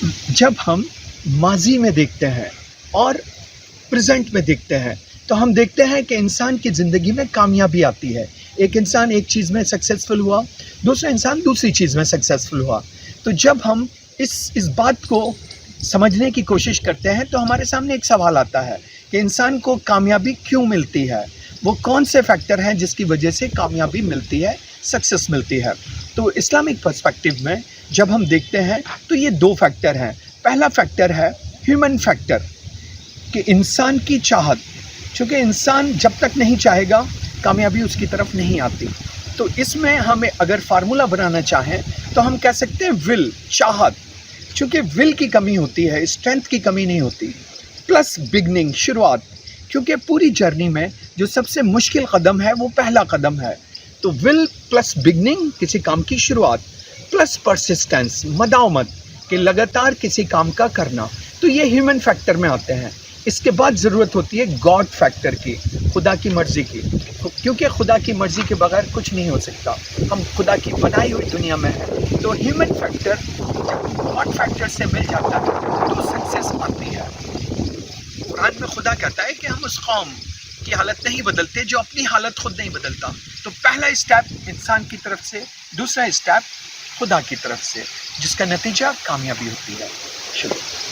जब हम माजी में देखते हैं और प्रेजेंट में देखते हैं तो हम देखते हैं कि इंसान की ज़िंदगी में कामयाबी आती है। एक इंसान एक चीज़ में सक्सेसफुल हुआ, दूसरा इंसान दूसरी चीज़ में सक्सेसफुल हुआ। तो जब हम इस बात को समझने की कोशिश करते हैं तो हमारे सामने एक सवाल आता है कि इंसान को कामयाबी क्यों मिलती है, वो कौन से फैक्टर हैं जिसकी वजह से कामयाबी मिलती है, सक्सेस मिलती है। तो इस्लामिक पर्सपेक्टिव में जब हम देखते हैं तो ये दो फैक्टर हैं। पहला फैक्टर है ह्यूमन फैक्टर, कि इंसान की चाहत, चूँकि इंसान जब तक नहीं चाहेगा कामयाबी उसकी तरफ नहीं आती। तो इसमें हमें अगर फार्मूला बनाना चाहें तो हम कह सकते हैं विल, चाहत। चूँकि विल की कमी होती है, स्ट्रेंथ की कमी नहीं होती, प्लस बिगनिंग, शुरुआत। क्योंकि पूरी जर्नी में जो सबसे मुश्किल कदम है वो पहला कदम है। तो विल प्लस बिगनिंग, किसी काम की शुरुआत, प्लस परसिस्टेंस, मदावमत, कि लगातार किसी काम का करना। तो ये ह्यूमन फैक्टर में आते हैं। इसके बाद ज़रूरत होती है गॉड फैक्टर की, खुदा की मर्ज़ी की, क्योंकि खुदा की मर्ज़ी के बगैर कुछ नहीं हो सकता। हम खुदा की बनाई हुई दुनिया में हैं। तो ह्यूमन फैक्टर जब गॉड फैक्टर से मिल जाता है तो सक्सेस आती है। कुरान में खुदा कहता है कि हम उस कौम की हालत नहीं बदलते जो अपनी हालत खुद नहीं बदलता। तो पहला स्टेप इंसान की तरफ से, दूसरा स्टेप खुदा की तरफ से, जिसका नतीजा कामयाबी होती है। शुक्रिया।